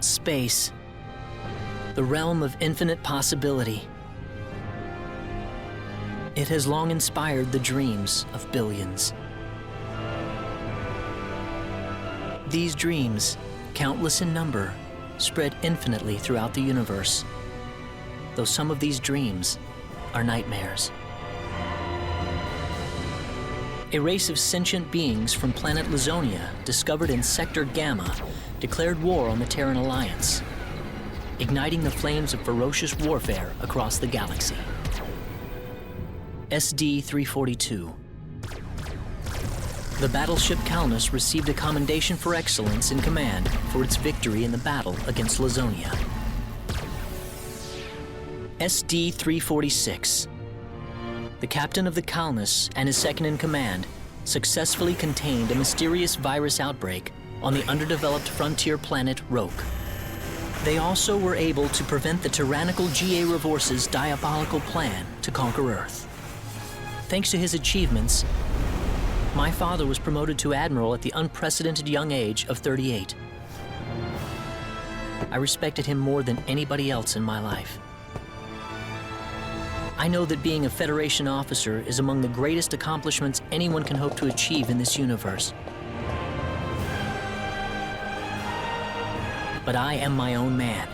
Space. The realm of infinite possibility. It has long inspired the dreams of billions. These dreams, countless in number, spread infinitely throughout the universe, though some of these dreams are nightmares. A race of sentient beings from planet Lazonia, discovered in Sector Gamma, declared war on the Terran Alliance, igniting the flames of ferocious warfare across the galaxy. SD-342. The battleship Calnus received a commendation for excellence in command for its victory in the battle against Lazonia. SD-346. The captain of the Calnus and his second-in-command successfully contained a mysterious virus outbreak on the underdeveloped frontier planet Roke. They also were able to prevent the tyrannical G.A. Revorce's diabolical plan to conquer Earth. Thanks to his achievements, my father was promoted to admiral at the unprecedented young age of 38. I respected him more than anybody else in my life. I know that being a Federation officer is among the greatest accomplishments anyone can hope to achieve in this universe. But I am my own man.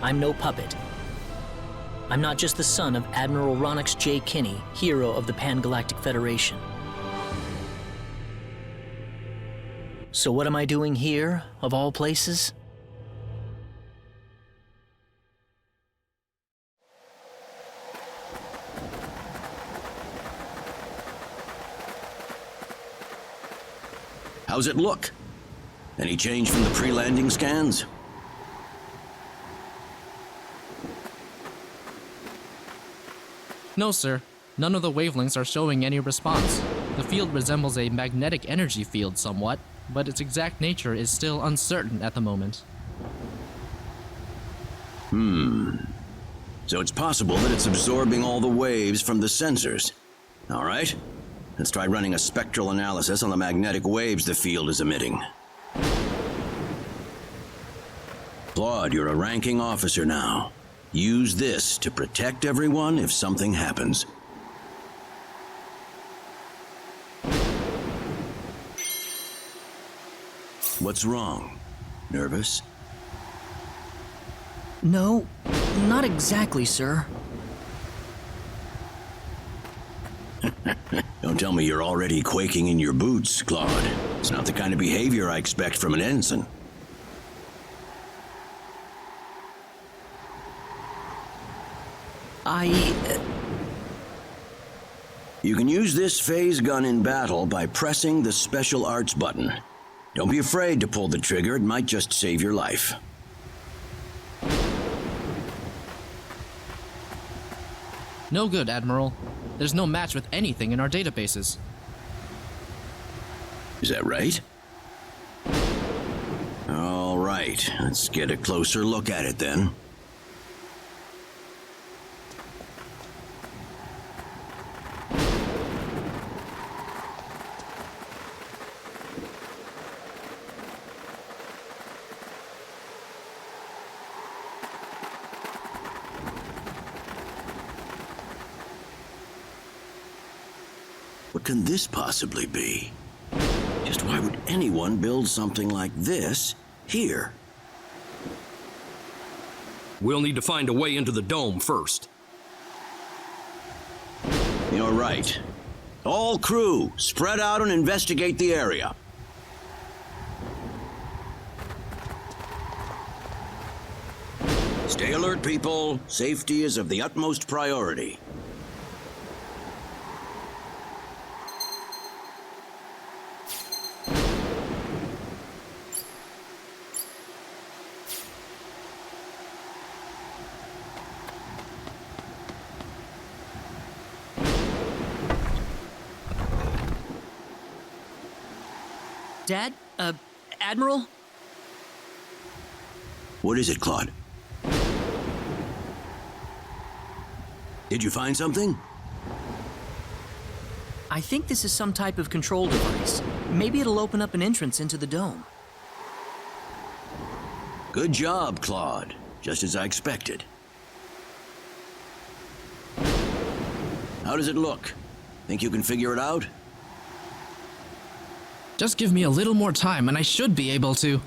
I'm no puppet. I'm not just the son of Admiral Ronix J. Kinney, hero of the Pan-Galactic Federation. So what am I doing here, of all places? How's it look? Any change from the pre-landing scans? No, sir. None of the wavelengths are showing any response. The field resembles a magnetic energy field somewhat, but its exact nature is still uncertain at the moment. So it's possible that it's absorbing all the waves from the sensors. All right, let's try running a spectral analysis on the magnetic waves the field is emitting. Claude, you're a ranking officer now. Use this to protect everyone if something happens. What's wrong? Nervous? No, not exactly, sir. Don't tell me you're already quaking in your boots, Claude. It's not the kind of behavior I expect from an ensign. You can use this phase gun in battle by pressing the special arts button. Don't be afraid to pull the trigger, it might just save your life. No good, Admiral. There's no match with anything in our databases. Is that right? All right, let's get a closer look at it then. What can this possibly be? Just why would anyone build something like this here? We'll need to find a way into the dome first. You're right. All crew, spread out and investigate the area. Stay alert, people. Safety is of the utmost priority. Dad? Admiral? What is it, Claude? Did you find something? I think this is some type of control device. Maybe it'll open up an entrance into the dome. Good job, Claude. Just as I expected. How does it look? Think you can figure it out? Just give me a little more time and I should be able to.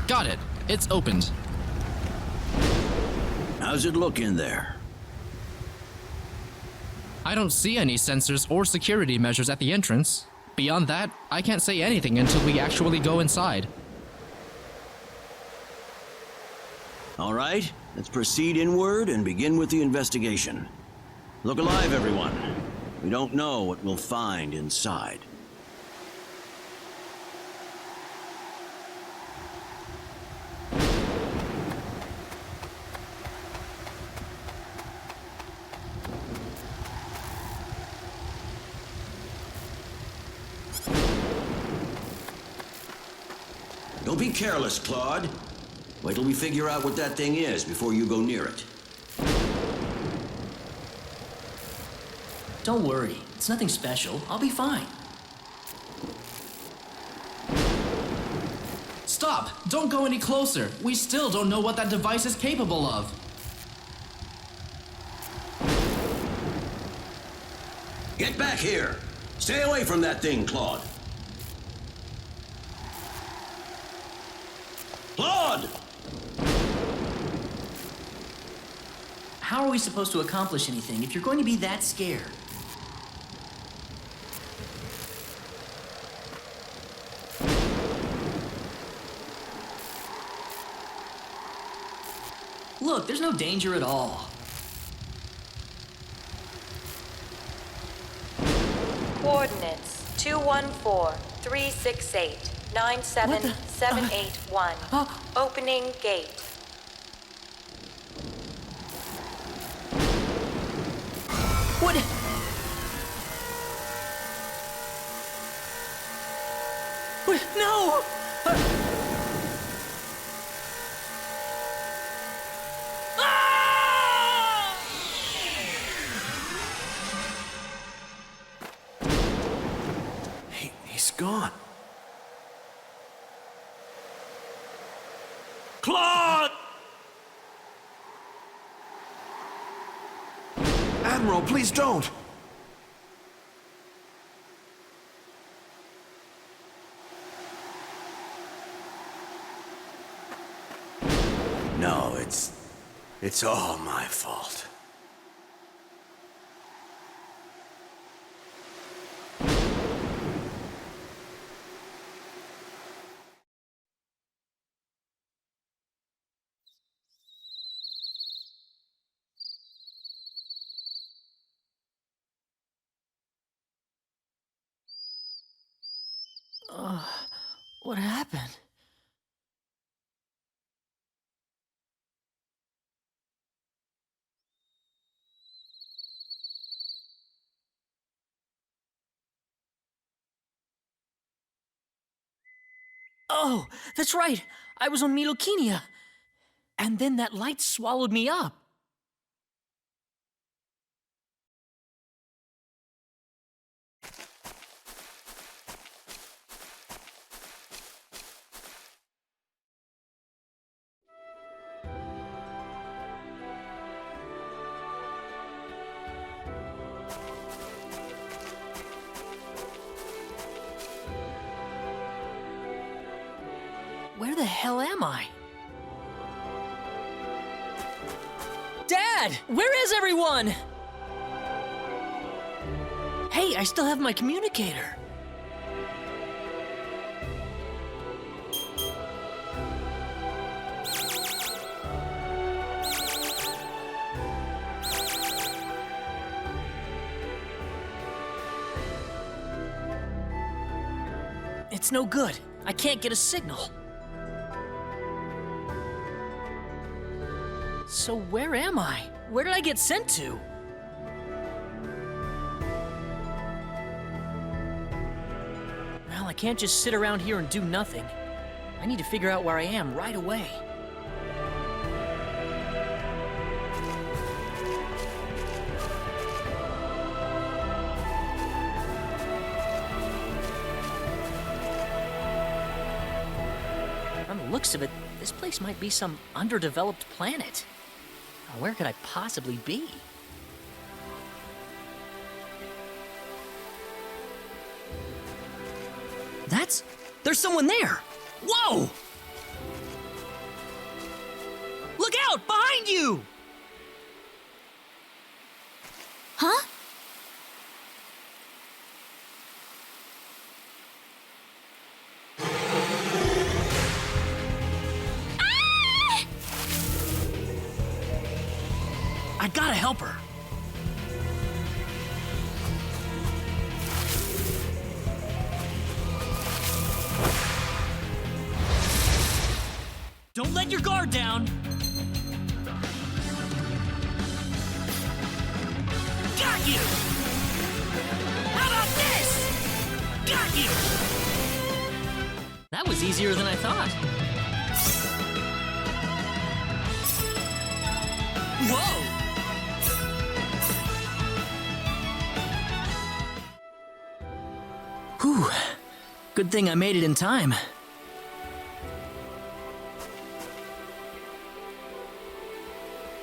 Got it. It's opened. How's it look in there? I don't see any sensors or security measures at the entrance. Beyond that, I can't say anything until we actually go inside. All right, let's proceed inward and begin with the investigation. Look alive, everyone. We don't know what we'll find inside. Don't be careless, Claude. Wait till we figure out what that thing is before you go near it. Don't worry, it's nothing special. I'll be fine. Stop! Don't go any closer! We still don't know what that device is capable of. Get back here! Stay away from that thing, Claude. Claude! How are we supposed to accomplish anything if you're going to be that scared? Look, there's no danger at all. Coordinates 214-368-97781. Opening gate. What? What? No! Ah! He's gone. Claude! Admiral, please don't! No, it's all my fault. What happened? Oh, that's right. I was on Milokeenia. And then that light swallowed me up. Where the hell am I? Dad! Where is everyone? Hey, I still have my communicator. It's no good. I can't get a signal. So where am I? Where did I get sent to? Well, I can't just sit around here and do nothing. I need to figure out where I am right away. From the looks of it, this place might be some underdeveloped planet. Now, where could I possibly be? There's someone there! Whoa! Look out! Behind you! Huh? I gotta help her. Don't let your guard down. Got you! How about this? Got you! That was easier than I thought. Whoa! Whew. Good thing I made it in time.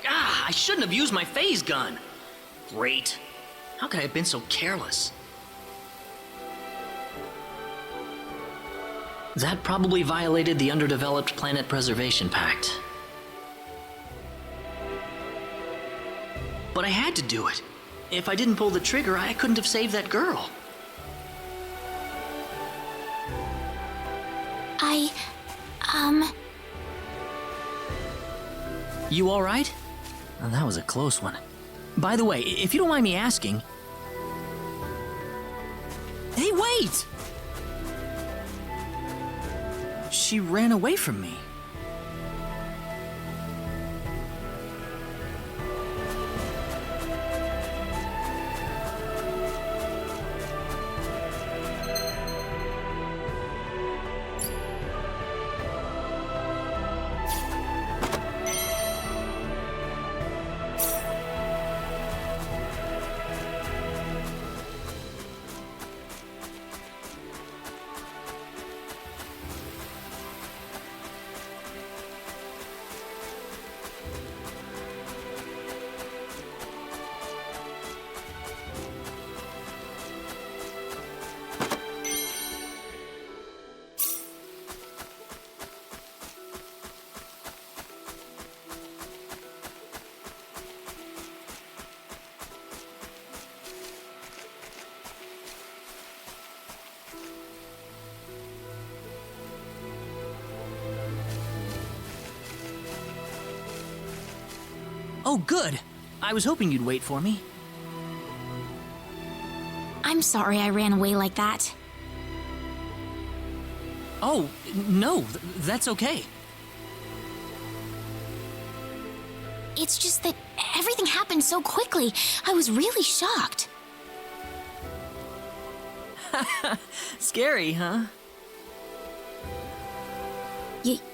Ah, I shouldn't have used my phase gun. Great. How could I have been so careless? That probably violated the Underdeveloped Planet Preservation Pact. But I had to do it. If I didn't pull the trigger, I couldn't have saved that girl. You all right? Oh, that was a close one. By the way, if you don't mind me asking... Hey, wait! She ran away from me. Oh, good. I was hoping you'd wait for me. I'm sorry I ran away like that. Oh, no, that's okay. It's just that everything happened so quickly. I was really shocked. Scary, huh?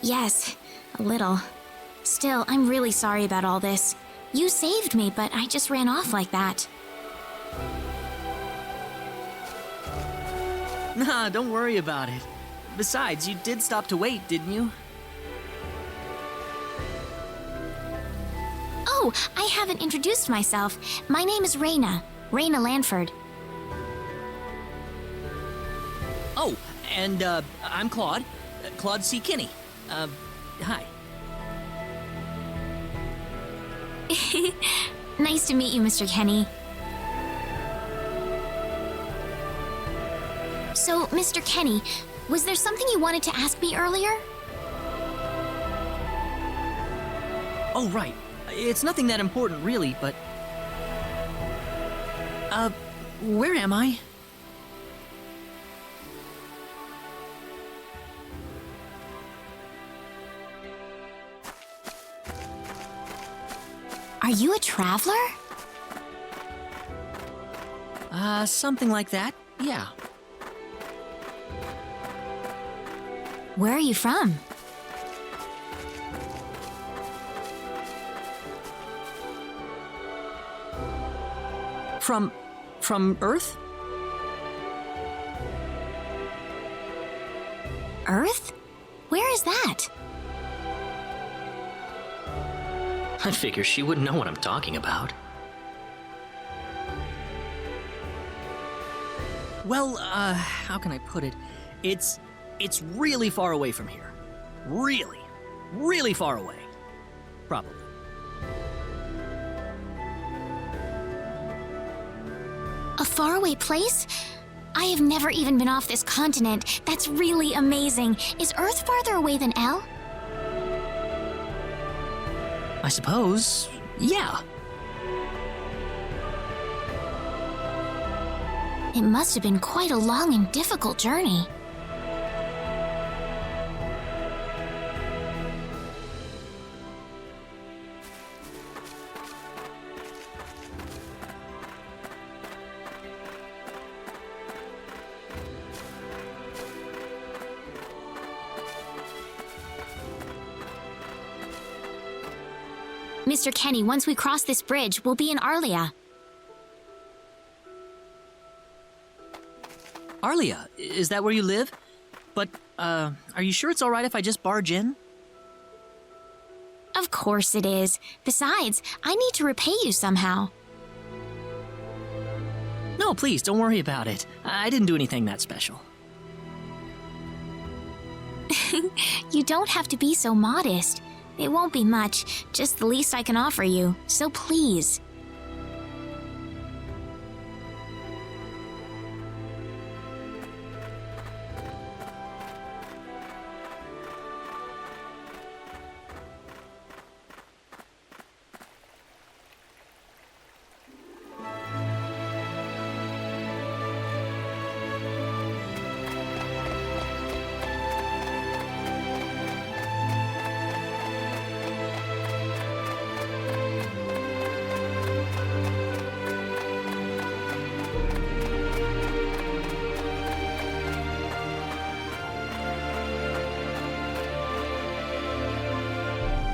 Yes, a little. Still, I'm really sorry about all this. You saved me, but I just ran off like that. Nah, don't worry about it. Besides, you did stop to wait, didn't you? Oh, I haven't introduced myself. My name is Reyna. Reyna Lanford. Oh, and, I'm Claude. Claude C. Kinney. Hi. Nice to meet you, Mr. Kenny. So, Mr. Kenny, was there something you wanted to ask me earlier? Oh, right. It's nothing that important, really, but... where am I? Are you a traveler? Something like that, yeah. Where are you from? From Earth? Earth? Where is that? I figure she wouldn't know what I'm talking about. Well, how can I put it? It's really far away from here. Really, really far away. Probably. A faraway place? I have never even been off this continent. That's really amazing. Is Earth farther away than L? I suppose, yeah. It must have been quite a long and difficult journey. Mr. Kenny, once we cross this bridge, we'll be in Arlia. Arlia, is that where you live? But, are you sure it's alright if I just barge in? Of course it is. Besides, I need to repay you somehow. No, please, don't worry about it. I didn't do anything that special. You don't have to be so modest. It won't be much, just the least I can offer you, so please.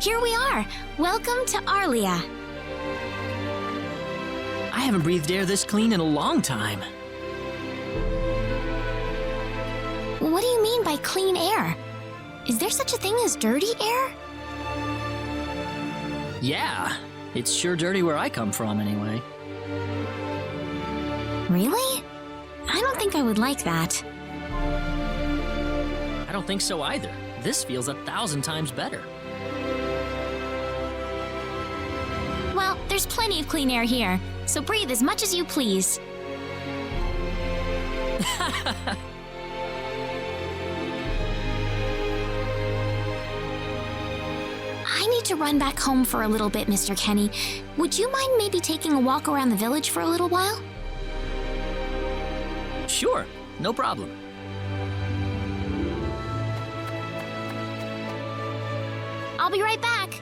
Here we are! Welcome to Arlia. I haven't breathed air this clean in a long time. What do you mean by clean air? Is there such a thing as dirty air? Yeah, it's sure dirty where I come from anyway. Really? I don't think I would like that. I don't think so either. This feels 1,000 times better. Well, there's plenty of clean air here, so breathe as much as you please. I need to run back home for a little bit, Mr. Kenny. Would you mind maybe taking a walk around the village for a little while? Sure, no problem. I'll be right back.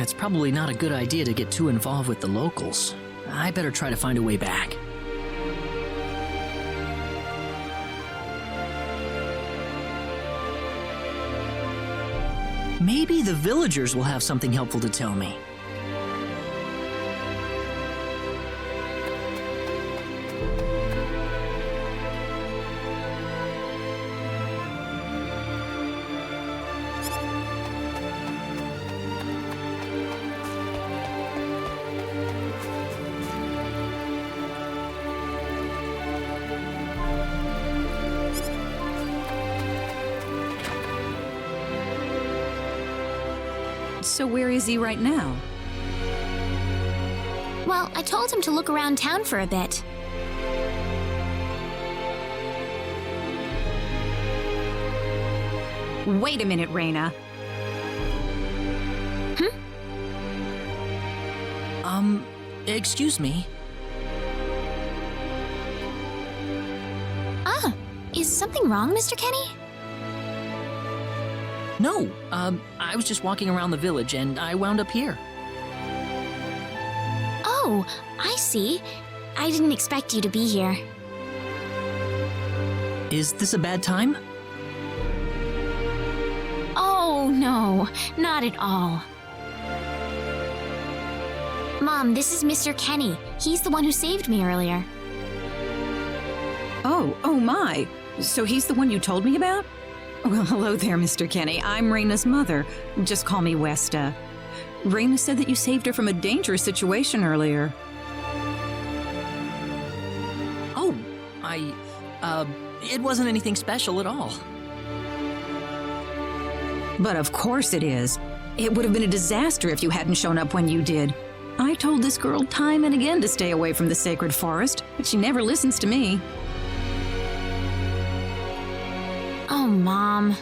It's probably not a good idea to get too involved with the locals. I better try to find a way back. Maybe the villagers will have something helpful to tell me. So where is he right now? Well, I told him to look around town for a bit. Wait a minute, Reina. Excuse me. Ah, Is something wrong, Mr. Kenny? No, I was just walking around the village and I wound up here. Oh, I see. I didn't expect you to be here. Is this a bad time? Oh, no, not at all. Mom, this is Mr. Kenny. He's the one who saved me earlier. Oh my. So he's the one you told me about? Well, hello there, Mr. Kenny. I'm Raina's mother. Just call me Westa. Raina said that you saved her from a dangerous situation earlier. Oh, it wasn't anything special at all. But of course it is. It would have been a disaster if you hadn't shown up when you did. I told this girl time and again to stay away from the sacred forest, but she never listens to me. Oh, Mom.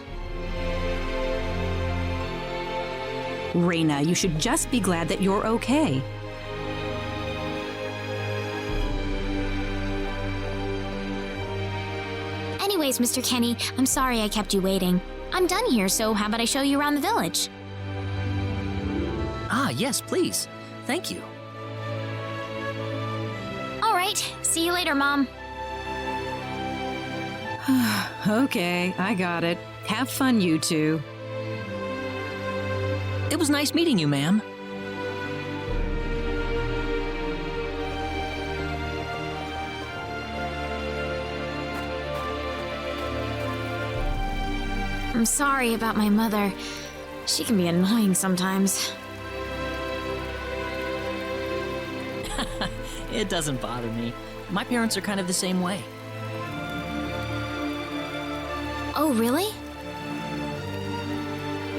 Raina, you should just be glad that you're okay. Anyways, Mr. Kenny, I'm sorry I kept you waiting. I'm done here, so how about I show you around the village? Ah, yes, please. Thank you. All right, see you later, Mom. Okay, I got it. Have fun, you two. It was nice meeting you, ma'am. I'm sorry about my mother. She can be annoying sometimes. It doesn't bother me. My parents are kind of the same way. Oh, really?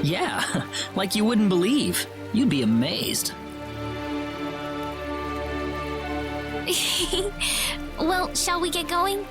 Yeah, like you wouldn't believe. You'd be amazed. Well, shall we get going?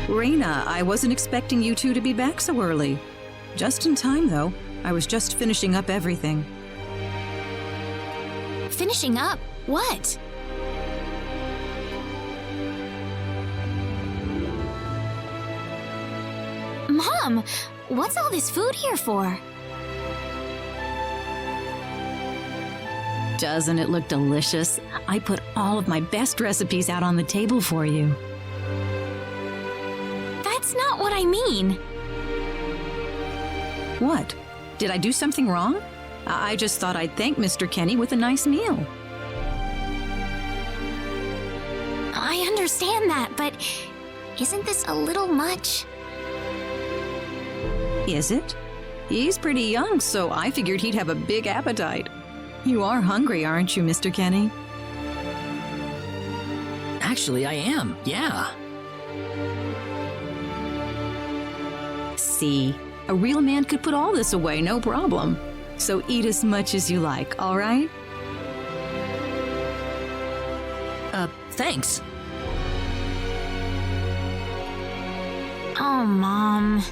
Raina, I wasn't expecting you two to be back so early. Just in time, though. I was just finishing up everything. Finishing up? What? Mom, what's all this food here for? Doesn't it look delicious? I put all of my best recipes out on the table for you. That's not what I mean. What? Did I do something wrong? I just thought I'd thank Mr. Kenny with a nice meal. I understand that, but isn't this a little much? Is it? He's pretty young, so I figured he'd have a big appetite. You are hungry, aren't you, Mr. Kenny? Actually, I am, yeah. See, a real man could put all this away, no problem. So eat as much as you like, all right? Thanks. Oh, Mom.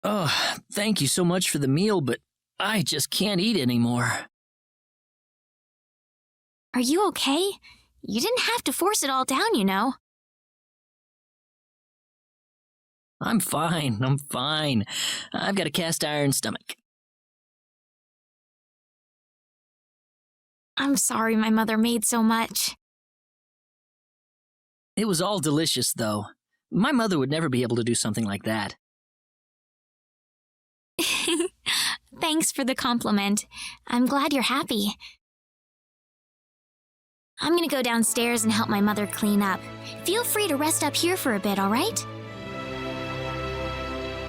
Oh, thank you so much for the meal, but I just can't eat anymore. Are you okay? You didn't have to force it all down, you know. I'm fine. I've got a cast iron stomach. I'm sorry my mother made so much. It was all delicious, though. My mother would never be able to do something like that. Thanks for the compliment. I'm glad you're happy. I'm gonna go downstairs and help my mother clean up. Feel free to rest up here for a bit, all right?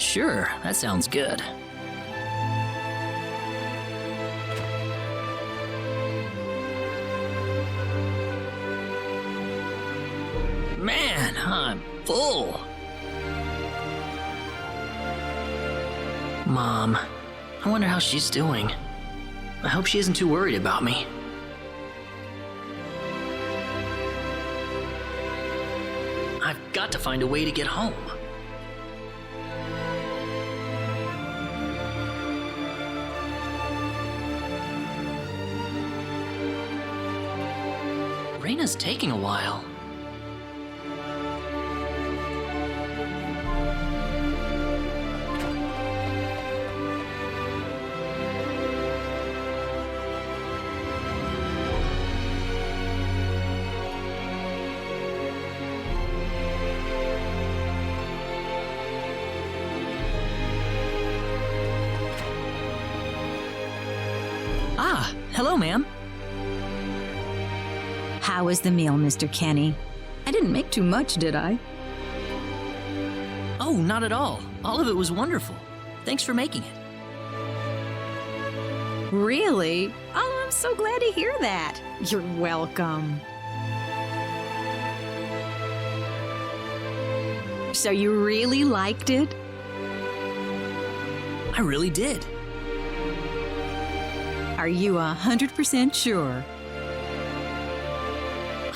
Sure, that sounds good. Man, I'm full. Mom, I wonder how she's doing. I hope she isn't too worried about me. I've got to find a way to get home. Raina's taking a while. Ah, hello, ma'am. How was the meal, Mr. Kenny? I didn't make too much, did I? Oh, not at all. All of it was wonderful. Thanks for making it. Really? Oh, I'm so glad to hear that. You're welcome. So you really liked it? I really did. Are you 100% sure?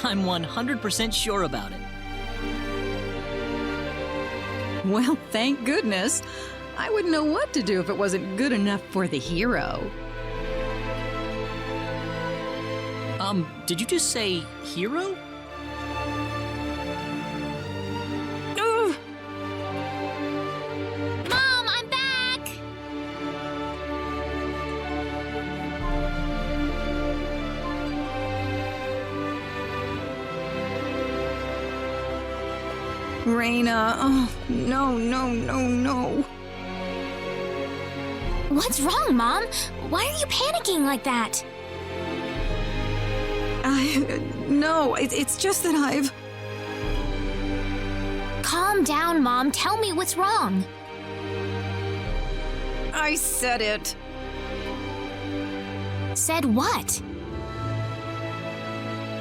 I'm 100% sure about it. Well, thank goodness. I wouldn't know what to do if it wasn't good enough for the hero. Did you just say hero? Ugh. Mom, I'm back! Raina, oh, no. What's wrong, Mom? Why are you panicking like that? No, it's just that I've... Calm down, Mom. Tell me what's wrong. I said it. Said what?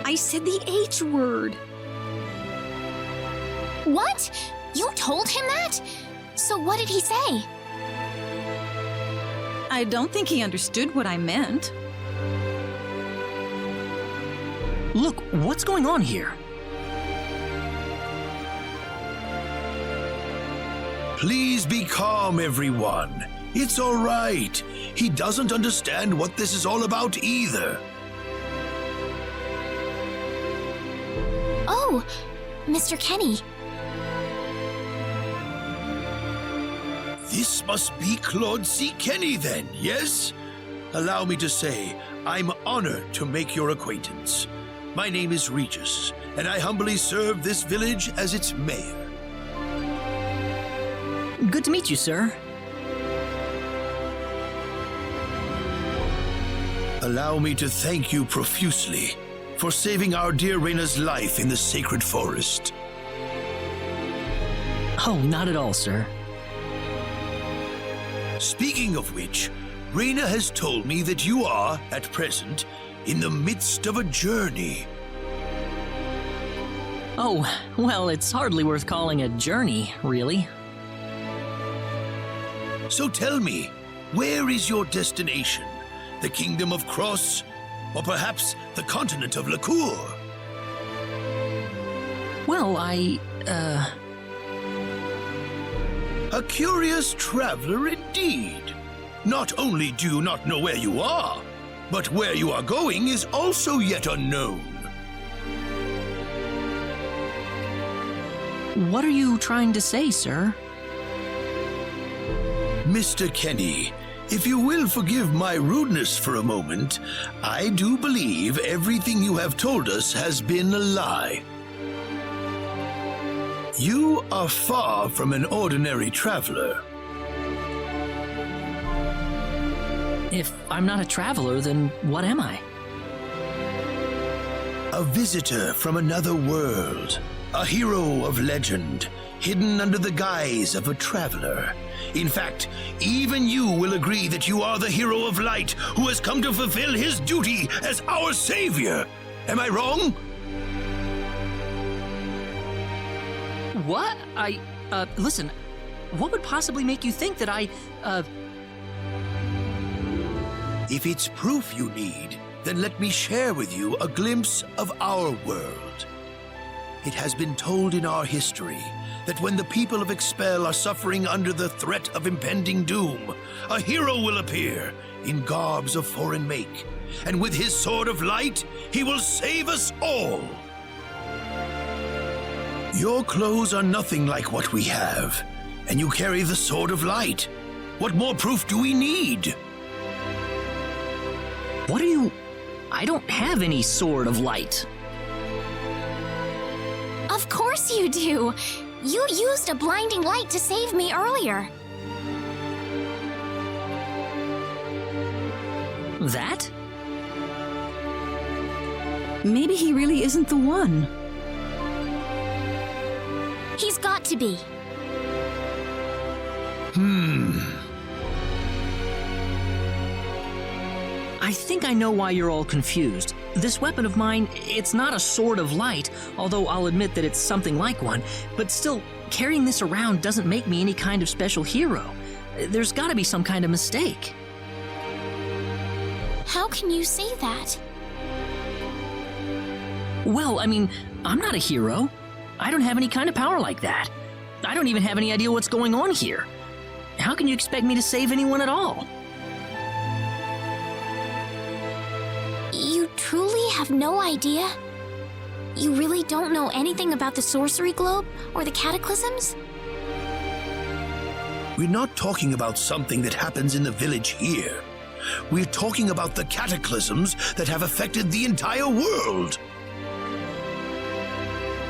I said the H word. What? You told him that? So what did he say? I don't think he understood what I meant. Look, what's going on here? Please be calm, everyone. It's all right. He doesn't understand what this is all about either. Oh, Mr. Kenny. This must be Claude C. Kenny then, yes? Allow me to say, I'm honored to make your acquaintance. My name is Regis, and I humbly serve this village as its mayor. Good to meet you, sir. Allow me to thank you profusely for saving our dear Reina's life in the sacred forest. Oh, not at all, sir. Speaking of which, Reina has told me that you are, at present, in the midst of a journey. Oh, well, it's hardly worth calling a journey, really. So tell me, where is your destination? The Kingdom of Cross? Or perhaps the continent of Lacour? Well, A curious traveler indeed. Not only do you not know where you are, but where you are going is also yet unknown. What are you trying to say, sir? Mr. Kenny, if you will forgive my rudeness for a moment, I do believe everything you have told us has been a lie. You are far from an ordinary traveler. If I'm not a traveler, then what am I? A visitor from another world. A hero of legend, hidden under the guise of a traveler. In fact, even you will agree that you are the hero of light who has come to fulfill his duty as our savior. Am I wrong? What? Listen, what would possibly make you think that If it's proof you need, then let me share with you a glimpse of our world. It has been told in our history that when the people of Expel are suffering under the threat of impending doom, a hero will appear in garbs of foreign make, and with his sword of light, he will save us all. Your clothes are nothing like what we have, and you carry the sword of light. What more proof do we need? What are you... I don't have any sword of light. Of course you do. You used a blinding light to save me earlier. That? Maybe he really isn't the one. He's got to be. I think I know why you're all confused. This weapon of mine, it's not a sword of light, although I'll admit that it's something like one, but still, carrying this around doesn't make me any kind of special hero. There's gotta be some kind of mistake. How can you say that? Well, I mean, I'm not a hero. I don't have any kind of power like that. I don't even have any idea what's going on here. How can you expect me to save anyone at all? You truly have no idea? You really don't know anything about the sorcery globe or the cataclysms? We're not talking about something that happens in the village here. We're talking about the cataclysms that have affected the entire world.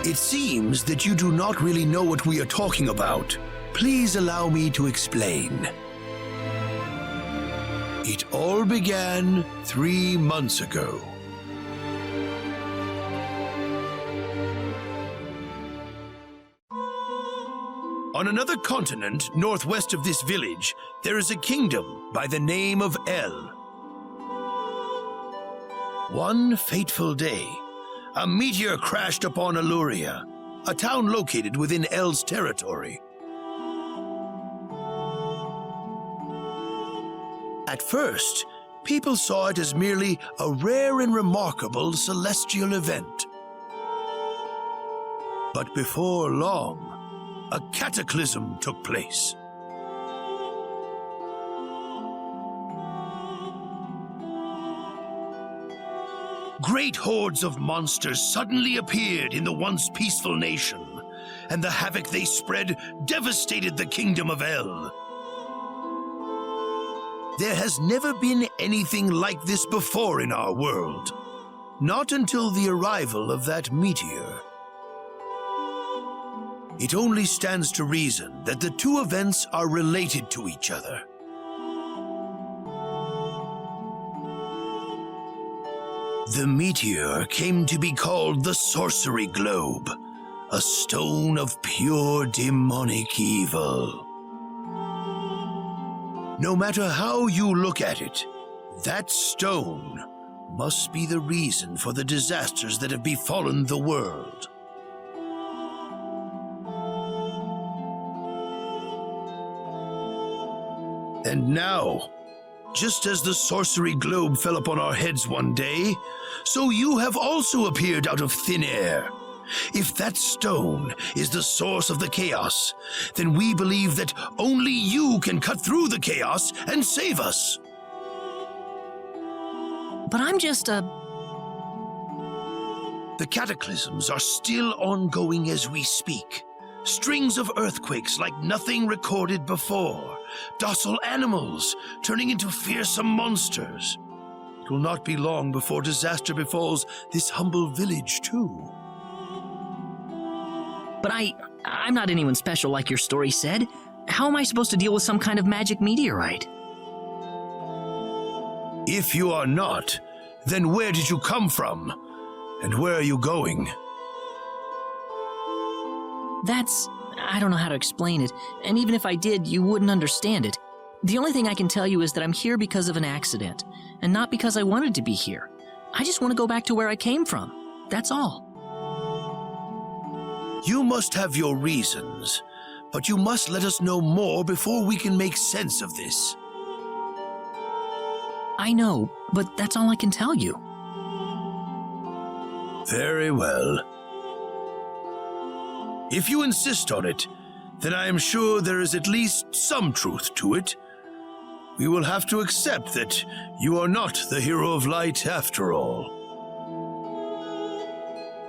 It seems that you do not really know what we are talking about. Please allow me to explain. It all began 3 months ago. On another continent, northwest of this village, there is a kingdom by the name of El. One fateful day, A meteor crashed upon Arlia, a town located within El's territory. At first, people saw it as merely a rare and remarkable celestial event. But before long, a cataclysm took place. Great hordes of monsters suddenly appeared in the once peaceful nation, and the havoc they spread devastated the kingdom of El. There has never been anything like this before in our world. Not until the arrival of that meteor. It only stands to reason that the two events are related to each other. The meteor came to be called the Sorcery Globe, a stone of pure demonic evil. No matter how you look at it, that stone must be the reason for the disasters that have befallen the world. And now, just as the sorcery globe fell upon our heads one day, so you have also appeared out of thin air. If that stone is the source of the chaos, then we believe that only you can cut through the chaos and save us. But I'm just a... The cataclysms are still ongoing as we speak. Strings of earthquakes like nothing recorded before. Docile animals turning into fearsome monsters. It will not be long before disaster befalls this humble village, too. But I'm not anyone special like your story said. How am I supposed to deal with some kind of magic meteorite? If you are not, then where did you come from? And where are you going? I don't know how to explain it, and even if I did, you wouldn't understand it. The only thing I can tell you is that I'm here because of an accident, and not because I wanted to be here. I just want to go back to where I came from. That's all. You must have your reasons, but you must let us know more before we can make sense of this. I know, but that's all I can tell you. Very well. If you insist on it, then I am sure there is at least some truth to it. We will have to accept that you are not the hero of light after all.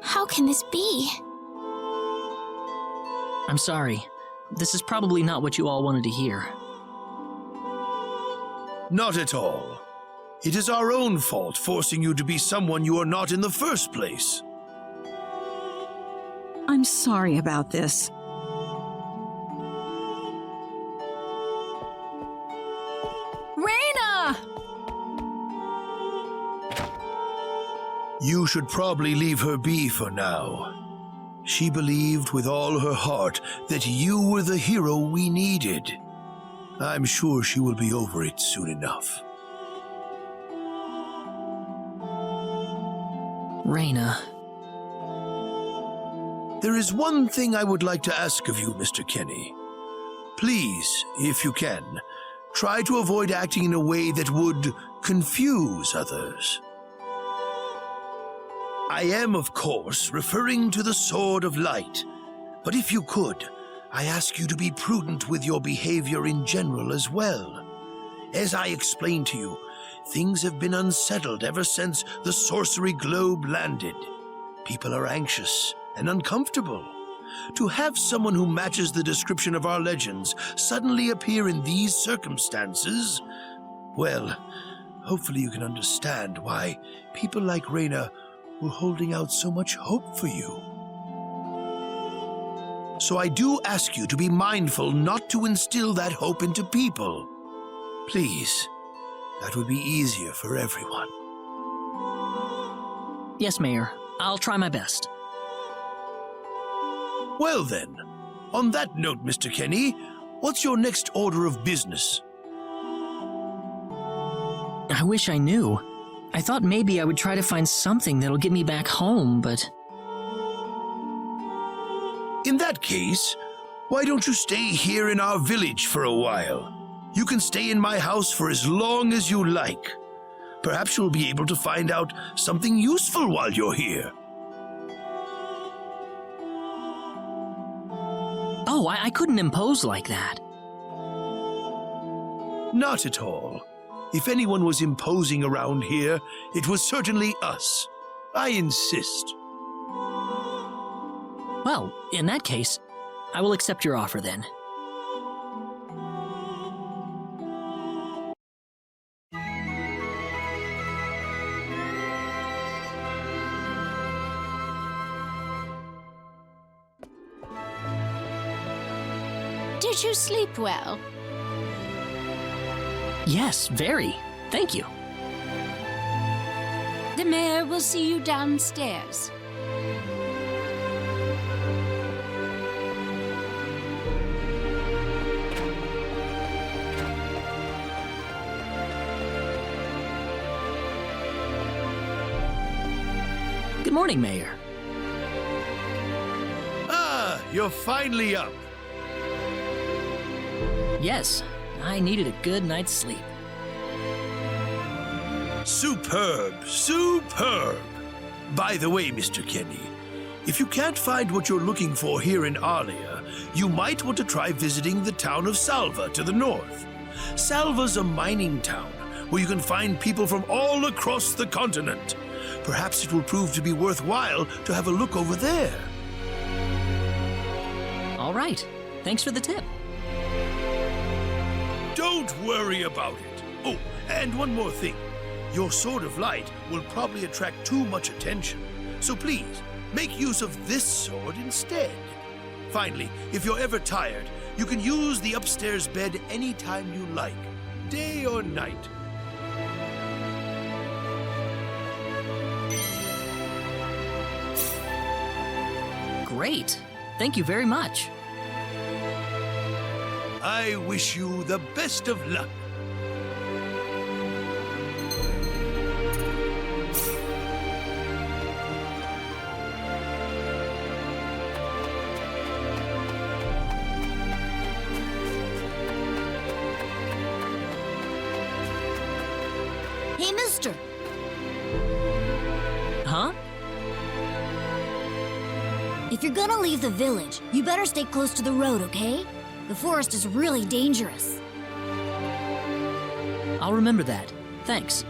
How can this be? I'm sorry. This is probably not what you all wanted to hear. Not at all. It is our own fault forcing you to be someone you are not in the first place. I'm sorry about this. Raina! You should probably leave her be for now. She believed with all her heart that you were the hero we needed. I'm sure she will be over it soon enough. Raina. There is one thing I would like to ask of you, Mr. Kenny. Please, if you can, try to avoid acting in a way that would confuse others. I am, of course, referring to the Sword of Light, but if you could, I ask you to be prudent with your behavior in general as well. As I explained to you, things have been unsettled ever since the Sorcery Globe landed. People are anxious and uncomfortable. To have someone who matches the description of our legends suddenly appear in these circumstances, well, hopefully you can understand why people like Raina were holding out so much hope for you. So I do ask you to be mindful not to instill that hope into people. Please, that would be easier for everyone. Yes, Mayor. I'll try my best. Well then, on that note, Mr. Kenny, what's your next order of business? I wish I knew. I thought maybe I would try to find something that'll get me back home, but... In that case, why don't you stay here in our village for a while? You can stay in my house for as long as you like. Perhaps you'll be able to find out something useful while you're here. Oh, I couldn't impose like that. Not at all. If anyone was imposing around here, it was certainly us. I insist. Well, in that case, I will accept your offer then. Did you sleep well? Yes, very. Thank you. The mayor will see you downstairs. Good morning, Mayor. Ah, you're finally up. Yes, I needed a good night's sleep. Superb, superb. By the way, Mr. Kenny, if you can't find what you're looking for here in Arlia, you might want to try visiting the town of Salva to the north. Salva's a mining town where you can find people from all across the continent. Perhaps it will prove to be worthwhile to have a look over there. All right. Thanks for the tip. Don't worry about it. Oh, and one more thing. Your sword of light will probably attract too much attention. So please, make use of this sword instead. Finally, if you're ever tired, you can use the upstairs bed anytime you like, day or night. Great. Thank you very much. I wish you the best of luck. Hey, mister. Huh? If you're gonna leave the village, you better stay close to the road, okay? The forest is really dangerous. I'll remember that. Thanks.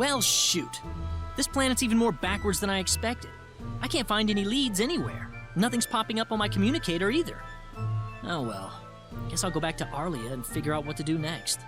Well, shoot. This planet's even more backwards than I expected. I can't find any leads anywhere. Nothing's popping up on my communicator either. Oh well. Guess I'll go back to Arlia and figure out what to do next.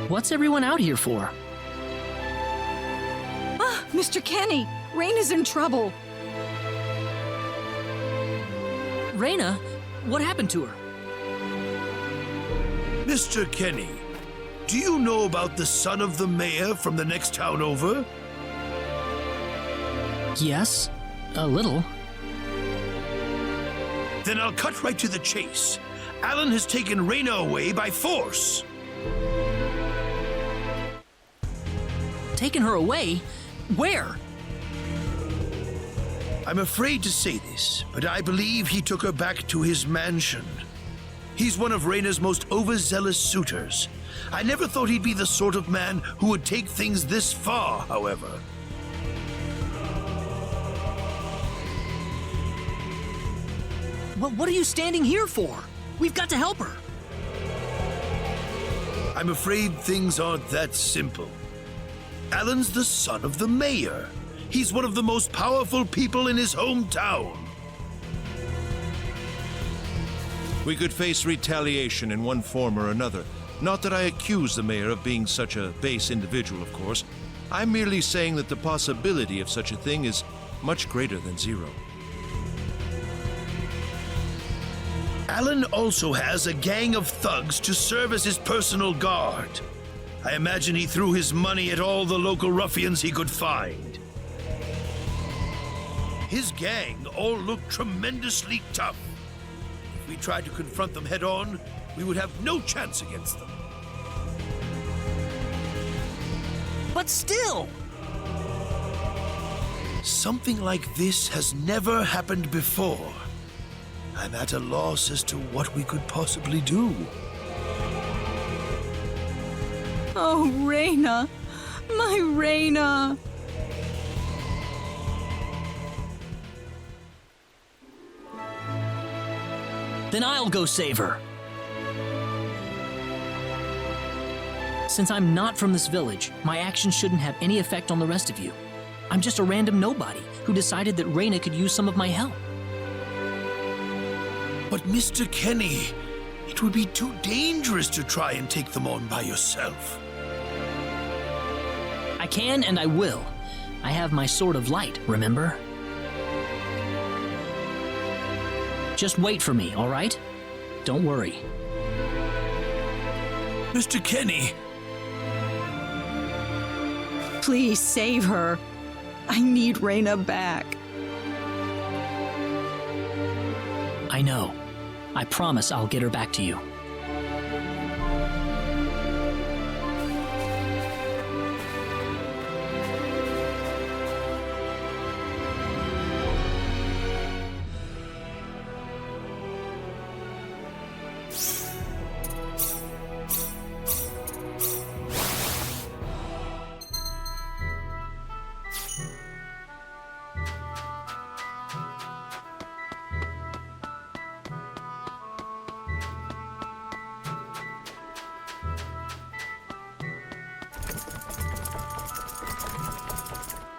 What's everyone out here for? Ah, Mr. Kenny, Raina's in trouble. Raina? What happened to her? Mr. Kenny, do you know about the son of the mayor from the next town over? Yes, a little. Then I'll cut right to the chase. Alan has taken Raina away by force. Taken her away? Where? I'm afraid to say this, but I believe he took her back to his mansion. He's one of Raina's most overzealous suitors. I never thought he'd be the sort of man who would take things this far, however. Well, what are you standing here for? We've got to help her. I'm afraid things aren't that simple. Alan's the son of the mayor. He's one of the most powerful people in his hometown. We could face retaliation in one form or another. Not that I accuse the mayor of being such a base individual, of course. I'm merely saying that the possibility of such a thing is much greater than zero. Alan also has a gang of thugs to serve as his personal guard. I imagine he threw his money at all the local ruffians he could find. His gang all look tremendously tough. If we tried to confront them head-on, we would have no chance against them. But still! Something like this has never happened before. I'm at a loss as to what we could possibly do. Oh, Raina. My Raina. Then I'll go save her. Since I'm not from this village, my actions shouldn't have any effect on the rest of you. I'm just a random nobody who decided that Raina could use some of my help. But Mr. Kenny, it would be too dangerous to try and take them on by yourself. I can and I will. I have my sword of light, remember? Just wait for me, all right? Don't worry. Mr. Kenny! Please save her. I need Raina back. I know. I promise I'll get her back to you.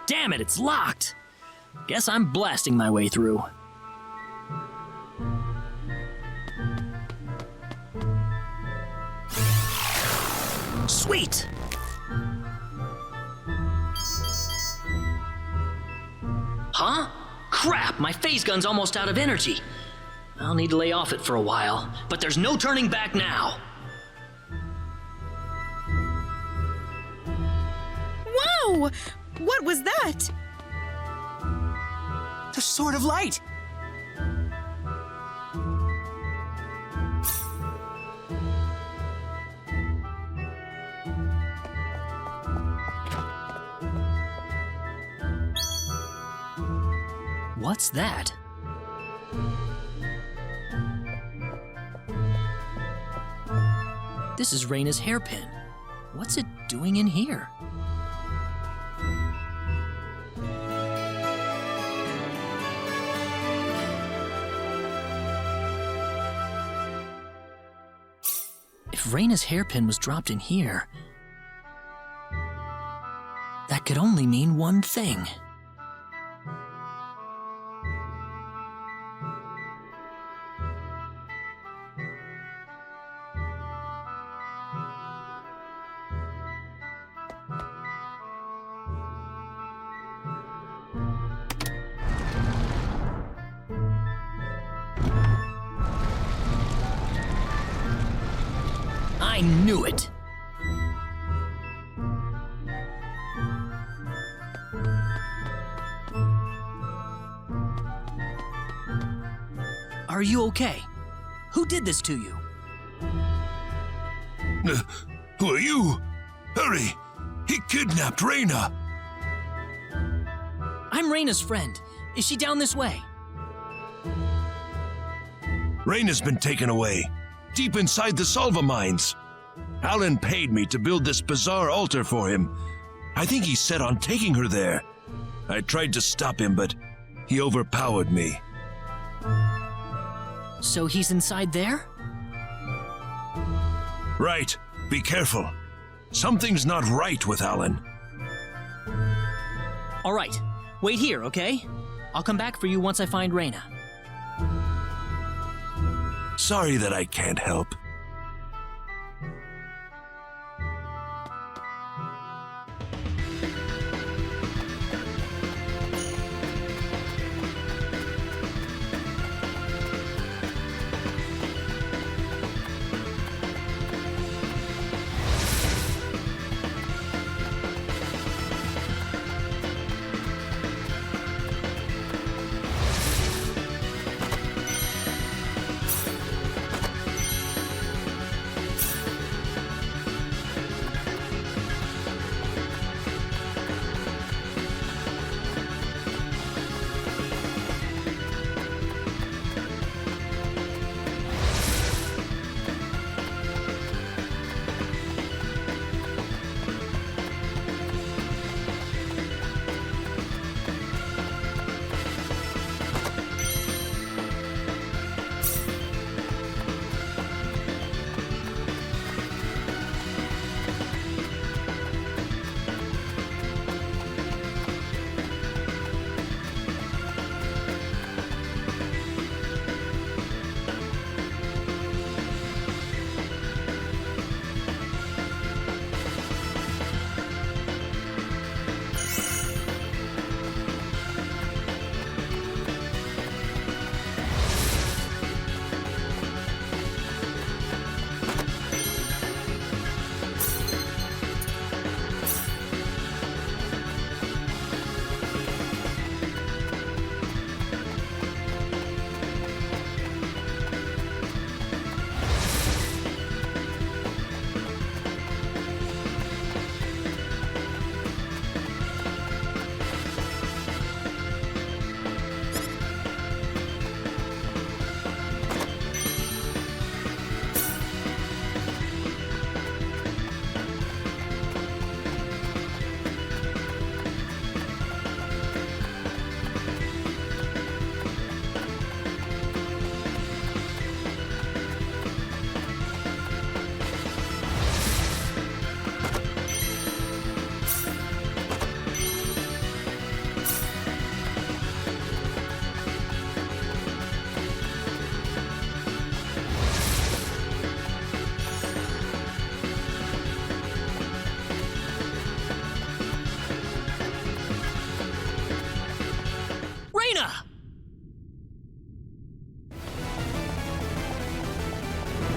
Damn it, it's locked! Guess I'm blasting my way through. Sweet! Huh? Crap, my phase gun's almost out of energy. I'll need to lay off it for a while, but there's no turning back now. Whoa! What was that? The Sword of Light! What's that? This is Reyna's hairpin. What's it doing in here? If Reyna's hairpin was dropped in here, that could only mean one thing. I knew it! Are you okay? Who did this to you? Who are you? Hurry! He kidnapped Reyna! I'm Reyna's friend. Is she down this way? Reyna's been taken away, deep inside the Salva Mines. Alan paid me to build this bizarre altar for him. I think he's set on taking her there. I tried to stop him, but he overpowered me. So he's inside there? Right. Be careful. Something's not right with Alan. All right. Wait here, okay? I'll come back for you once I find Reyna. Sorry that I can't help.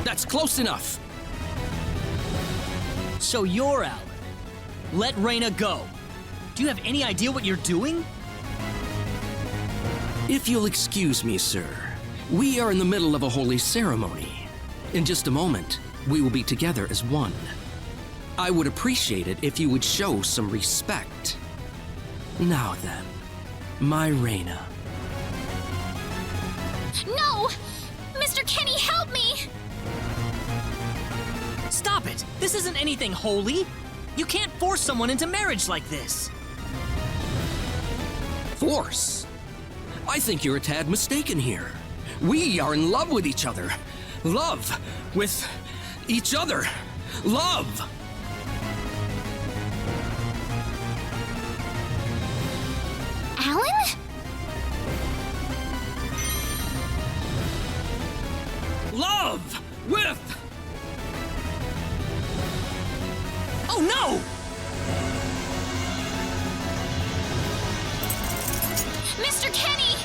That's close enough. So you're Alan. Let Reyna go. Do you have any idea what you're doing? If you'll excuse me, sir, we are in the middle of a holy ceremony. In just a moment, we will be together as one. I would appreciate it if you would show some respect. Now then, my Reyna, No! Mr. Kenny, help me! Stop it! This isn't anything holy! You can't force someone into marriage like this! Force? I think you're a tad mistaken here. We are in love with each other. Love with each other. Love! Alan? Love with... Oh no! Mr. Kenny!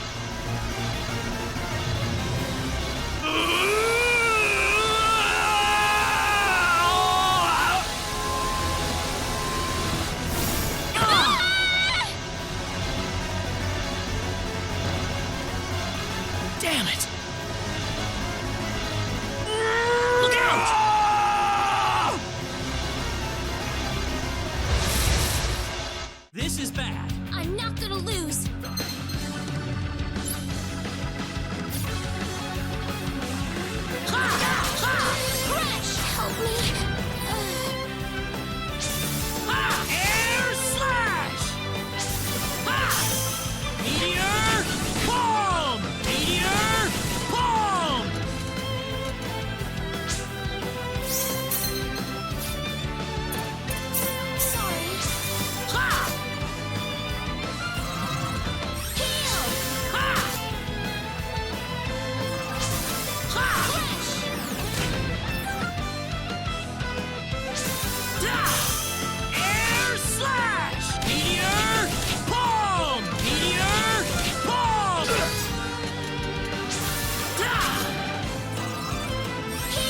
Damn it! Look out! This is bad. I'm not gonna lose. Crash! Help me. Air slash! Meteor palm! Meteor palm! Sorry. Heal! Air slash! Meteor palm! Meteor palm!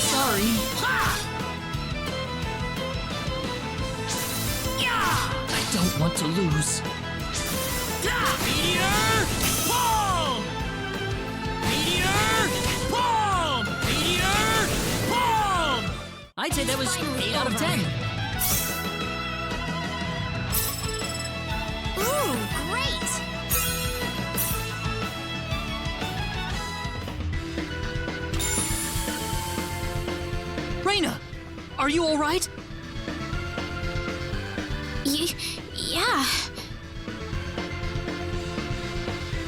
Sorry. I don't want to lose. Meteor palm! Meteor palm! Meteor palm! I'd say that was 8 out of 10. Ooh, great! Reyna, are you all right? Yeah.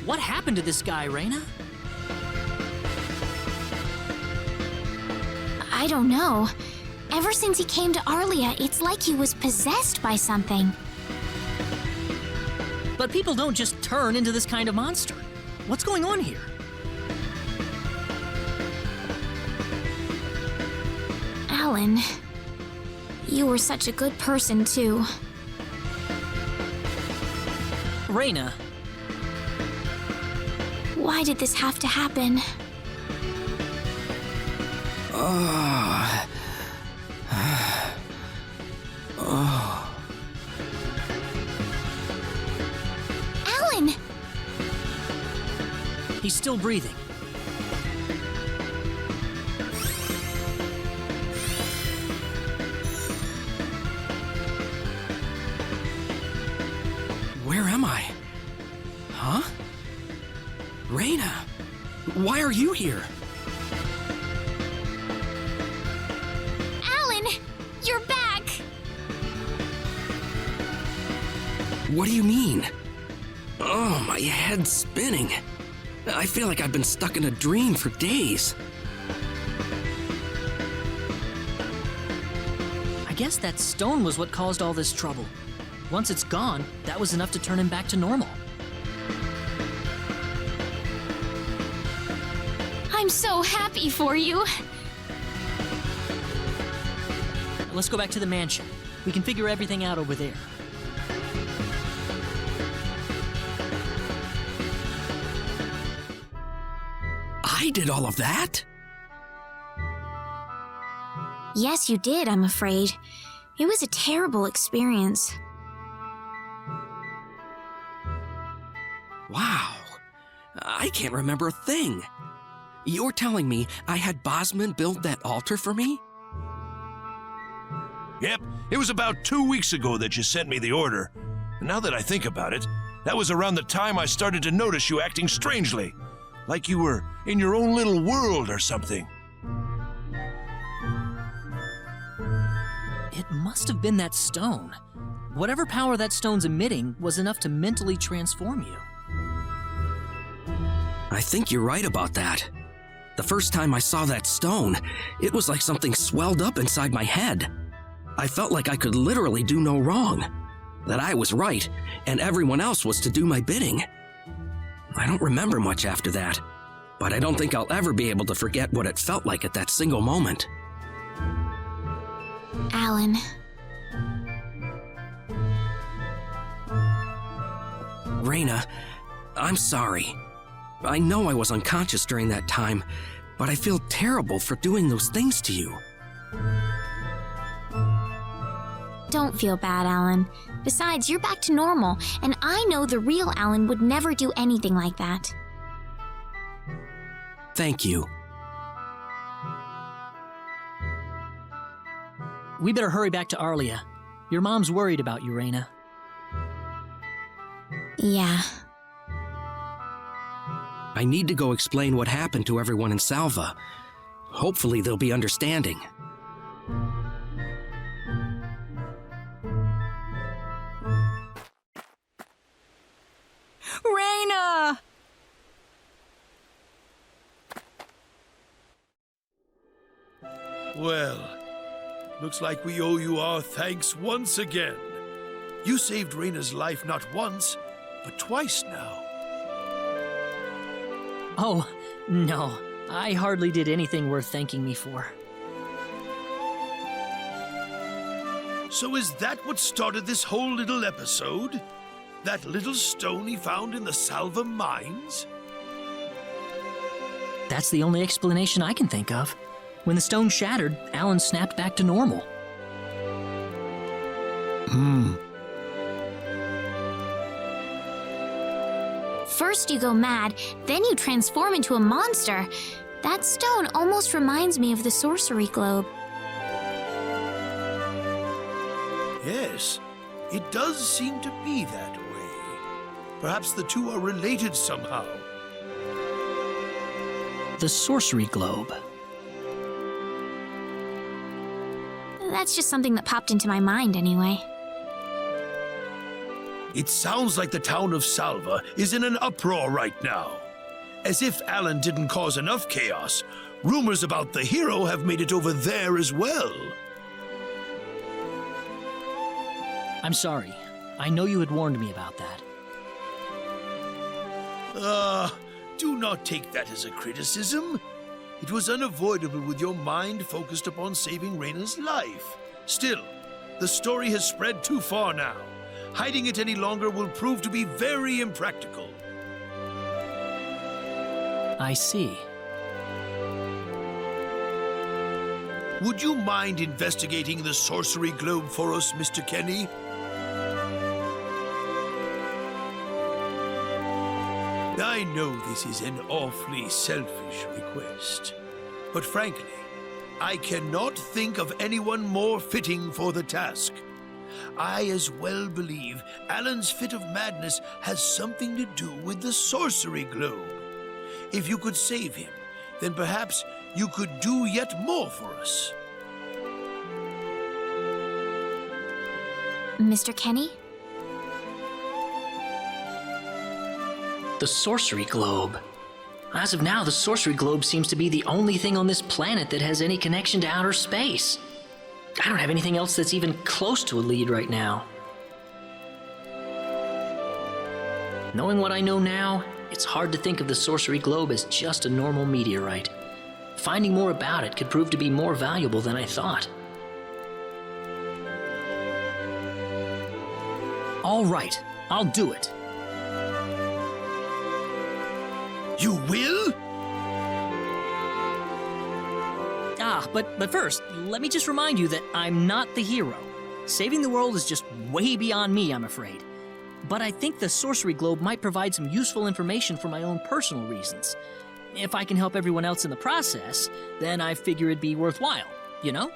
What happened to this guy, Reyna? I don't know. Ever since he came to Arlia, it's like he was possessed by something. But people don't just turn into this kind of monster. What's going on here? Alan, you were such a good person, too. Reyna, Why did this have to happen? Alan! he's still breathing. Where am I? Huh? Reyna, why are you here? Alan! You're back! What do you mean? Oh, my head's spinning. I feel like I've been stuck in a dream for days. I guess that stone was what caused all this trouble. Once it's gone, that was enough to turn him back to normal. I'm so happy for you. Let's go back to the mansion. We can figure everything out over there. I did all of that? Yes, you did, I'm afraid. It was a terrible experience. Wow. I can't remember a thing. You're telling me I had Bosman build that altar for me? Yep, it was about 2 weeks ago that you sent me the order. Now that I think about it, that was around the time I started to notice you acting strangely. like you were in your own little world or something. It must have been that stone. Whatever power that stone's emitting was enough to mentally transform you. I think you're right about that. The first time I saw that stone, it was like something swelled up inside my head. I felt like I could literally do no wrong, that I was right, and everyone else was to do my bidding. I don't remember much after that, but I don't think I'll ever be able to forget what it felt like at that single moment. Alan. Reyna, I'm sorry. I know I was unconscious during that time, but I feel terrible for doing those things to you. Don't feel bad, Alan. Besides, you're back to normal, and I know the real Alan would never do anything like that. Thank you. We better hurry back to Arlia. Your mom's worried about you, Reyna. Yeah. I need to go explain what happened to everyone in Salva. Hopefully they'll be understanding. Reyna! Well, looks like we owe you our thanks once again. You saved Reyna's life not once, but twice now. Oh, no. I hardly did anything worth thanking me for. So is that what started this whole little episode? That little stone he found in the Salva Mines? That's the only explanation I can think of. When the stone shattered, Alan snapped back to normal. First you go mad, then you transform into a monster. That stone almost reminds me of the sorcery globe. Yes, it does seem to be that way. Perhaps the two are related somehow. The sorcery globe. That's just something that popped into my mind anyway. It sounds like the town of Salva is in an uproar right now. As if Alan didn't cause enough chaos, rumors about the hero have made it over there as well. I'm sorry. I know you had warned me about that. Do not take that as a criticism. It was unavoidable with your mind focused upon saving Reyna's life. Still, the story has spread too far now. Hiding it any longer will prove to be very impractical. I see. Would you mind investigating the sorcery globe for us, Mr. Kenny? I know this is an awfully selfish request, but frankly, I cannot think of anyone more fitting for the task. I as well believe Alan's fit of madness has something to do with the sorcery globe. If you could save him, then perhaps you could do yet more for us. Mr. Kenny? The sorcery globe. As of now, the sorcery globe seems to be the only thing on this planet that has any connection to outer space. I don't have anything else that's even close to a lead right now. Knowing what I know now, it's hard to think of the sorcery globe as just a normal meteorite. Finding more about it could prove to be more valuable than I thought. All right, I'll do it. You will? But first, let me just remind you that I'm not the hero. Saving the world is just way beyond me, I'm afraid. But I think the sorcery globe might provide some useful information for my own personal reasons. If I can help everyone else in the process, then I figure it'd be worthwhile, you know?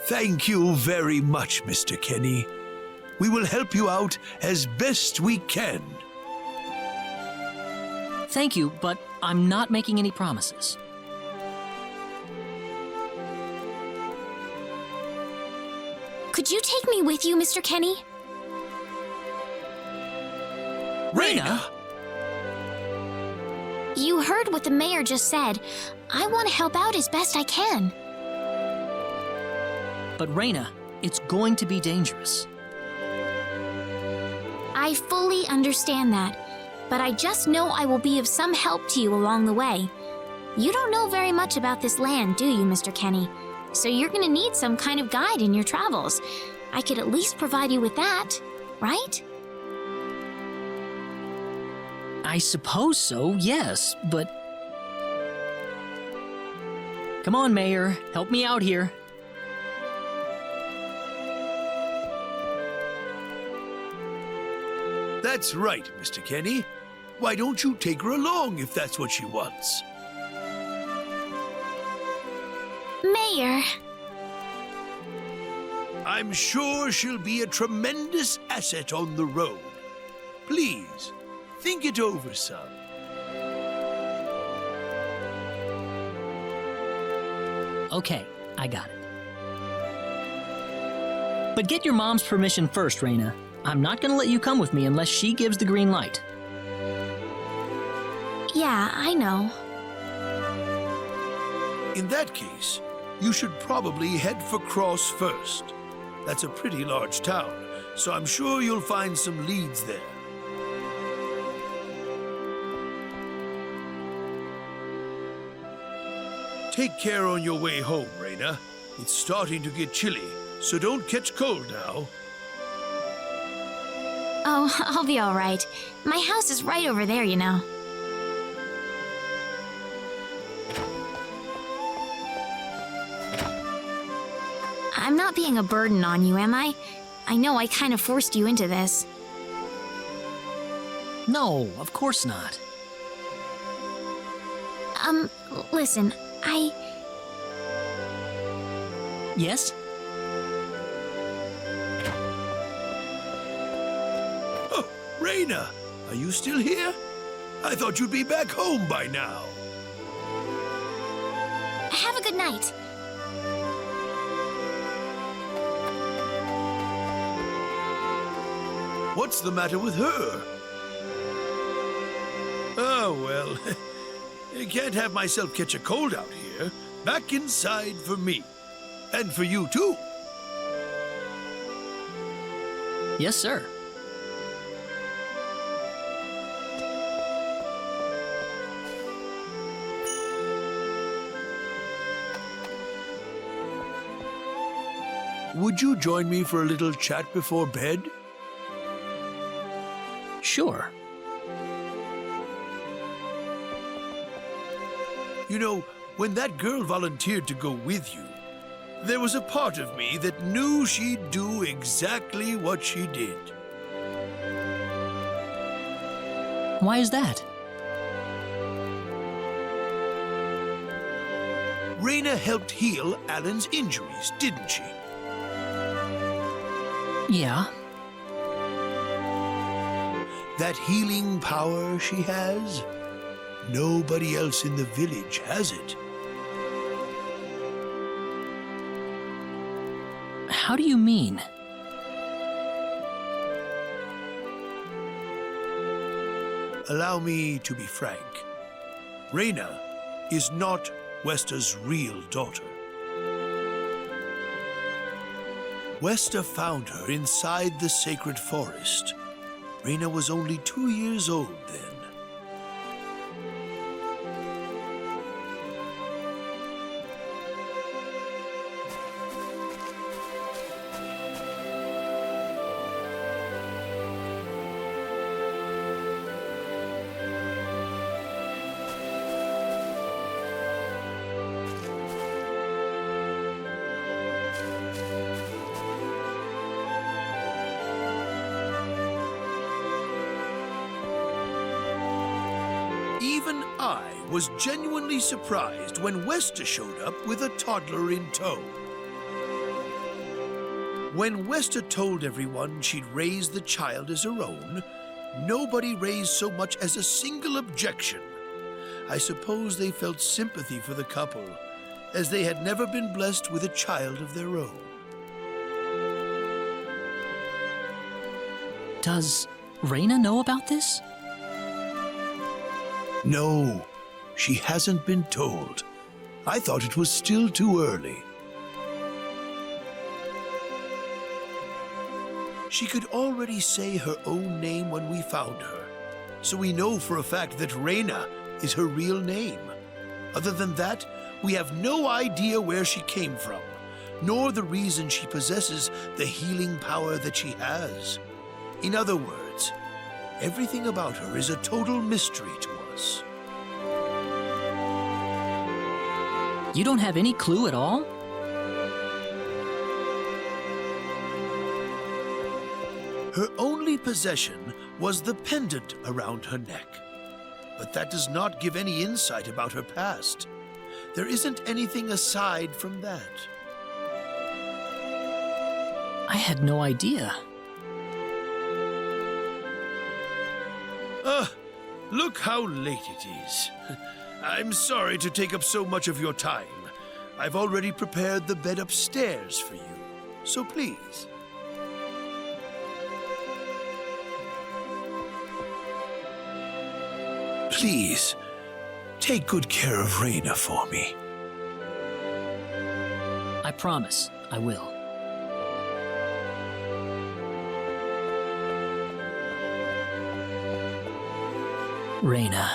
Thank you very much, Mr. Kenny. We will help you out as best we can. Thank you, but I'm not making any promises. Could you take me with you, Mr. Kenny? Reyna! You heard what the mayor just said. I want to help out as best I can. But Reyna, it's going to be dangerous. I fully understand that, but I just know I will be of some help to you along the way. You don't know very much about this land, do you, Mr. Kenny? So you're gonna need some kind of guide in your travels. I could at least provide you with that, right? I suppose so, yes, but... Come on, Mayor, help me out here. That's right, Mr. Kenny. Why don't you take her along if that's what she wants? Mayor. I'm sure she'll be a tremendous asset on the road. Please, think it over, son. Okay, I got it. But get your mom's permission first, Reyna. I'm not gonna let you come with me unless she gives the green light. Yeah, I know. In that case, you should probably head for Cross first. That's a pretty large town, so I'm sure you'll find some leads there. Take care on your way home, Reyna. It's starting to get chilly, so don't catch cold now. Oh, I'll be all right. My house is right over there, you know. I'm not being a burden on you, am I? I know I kind of forced you into this. No, of course not. Listen, Yes? Oh, Reyna, are you still here? I thought you'd be back home by now. Have a good night. What's the matter with her? Oh, well, I can't have myself catch a cold out here. Back inside for me. And for you, too. Yes, sir. Would you join me for a little chat before bed? Sure. You know, when that girl volunteered to go with you, there was a part of me that knew she'd do exactly what she did. Why is that? Reyna helped heal Alan's injuries, didn't she? Yeah. That healing power she has, nobody else in the village has it. How do you mean? Allow me to be frank. Reyna is not Wester's real daughter. Wester found her inside the sacred forest. Reyna was only 2 years old then. Even I was genuinely surprised when Wester showed up with a toddler in tow. When Wester told everyone she'd raised the child as her own, nobody raised so much as a single objection. I suppose they felt sympathy for the couple, as they had never been blessed with a child of their own. Does Reyna know about this? No, she hasn't been told. I thought it was still too early. She could already say her own name when we found her, so we know for a fact that Reyna is her real name. Other than that, we have no idea where she came from, nor the reason she possesses the healing power that she has. In other words, everything about her is a total mystery to us. You don't have any clue at all? Her only possession was the pendant around her neck. But that does not give any insight about her past. There isn't anything aside from that. I had no idea. Look how late it is. I'm sorry to take up so much of your time. I've already prepared the bed upstairs for you, so please. Please, take good care of Reyna for me. I promise, I will. Reyna.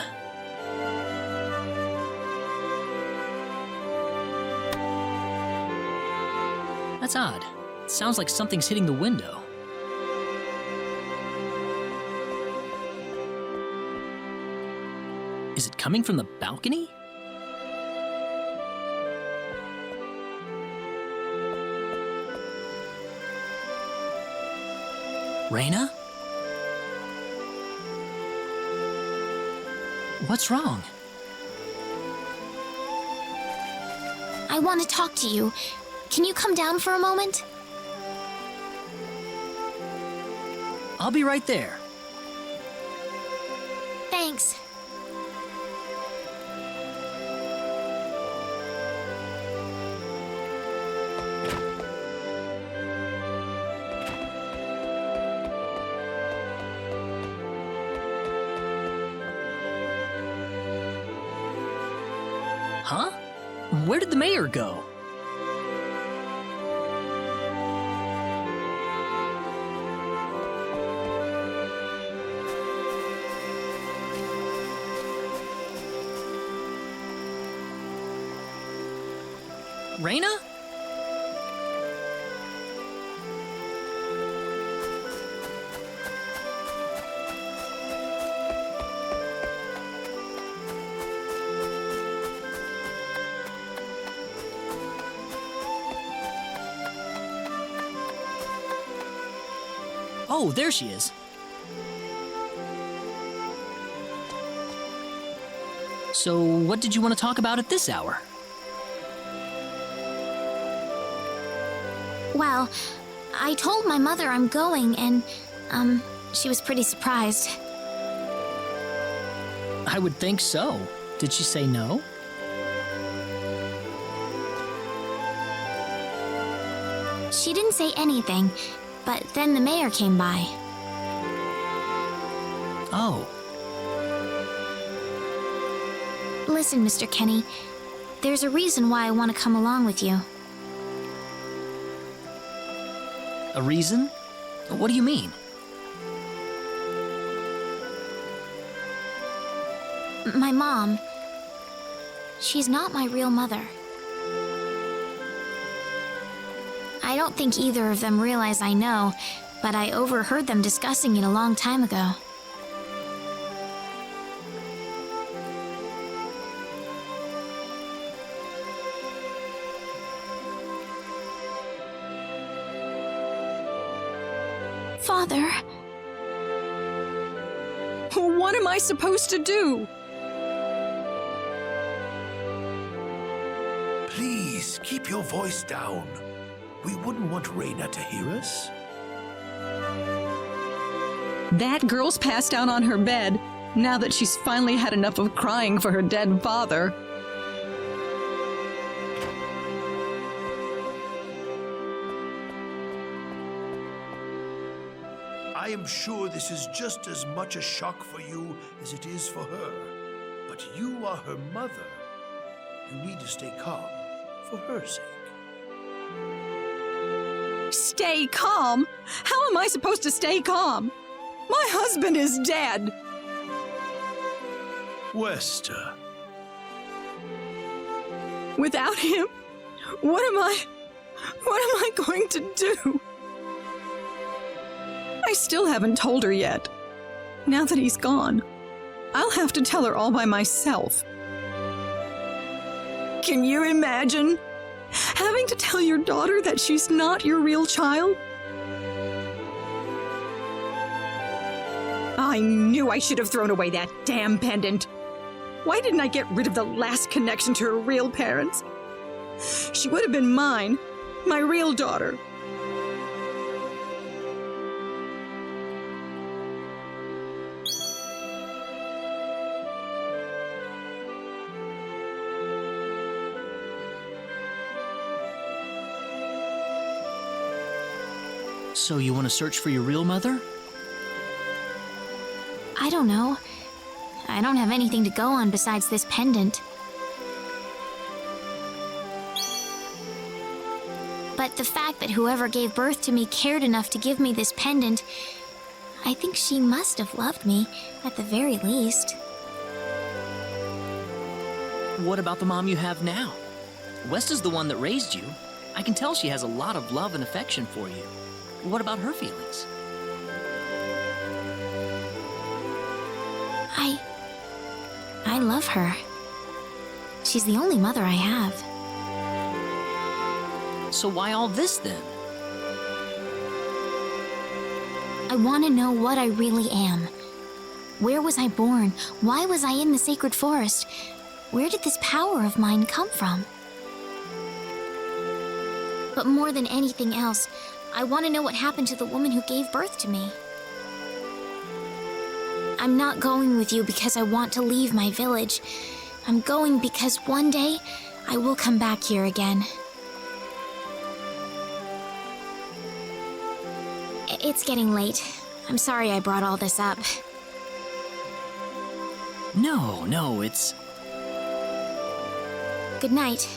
That's odd. It sounds like something's hitting the window. Is it coming from the balcony? Reyna? What's wrong? I want to talk to you. Can you come down for a moment? I'll be right there. Thanks. Huh? Where did the mayor go? Reyna? Oh, there she is. So, what did you want to talk about at this hour? Well, I told my mother I'm going, and, she was pretty surprised. I would think so. Did she say no? She didn't say anything, but then the mayor came by. Oh. Listen, Mr. Kenny, there's a reason why I want to come along with you. A reason? What do you mean? My mom, she's not my real mother. I don't think either of them realize I know, but I overheard them discussing it a long time ago. Father. What am I supposed to do? Please, keep your voice down. We wouldn't want Reyna to hear us. That girl's passed out on her bed. now that she's finally had enough of crying for her dead father. I am sure this is just as much a shock for you as it is for her. But you are her mother. You need to stay calm for her sake. Stay calm? How am I supposed to stay calm? My husband is dead. Westa. Without him, what am I going to do? I still haven't told her yet. Now that he's gone, I'll have to tell her all by myself. Can you imagine having to tell your daughter that she's not your real child? I knew I should have thrown away that damn pendant. Why didn't I get rid of the last connection to her real parents? She would have been mine, my real daughter. So you want to search for your real mother? I don't know. I don't have anything to go on besides this pendant. But the fact that whoever gave birth to me cared enough to give me this pendant, I think she must have loved me, at the very least. What about the mom you have now? Westa's the one that raised you. I can tell she has a lot of love and affection for you. What about her feelings? I love her. She's the only mother I have. So why all this then? I want to know what I really am. Where was I born? Why was I in the sacred forest? Where did this power of mine come from? But more than anything else, I want to know what happened to the woman who gave birth to me. I'm not going with you because I want to leave my village. I'm going because one day I will come back here again. It's getting late. I'm sorry I brought all this up. No, it's... Good night.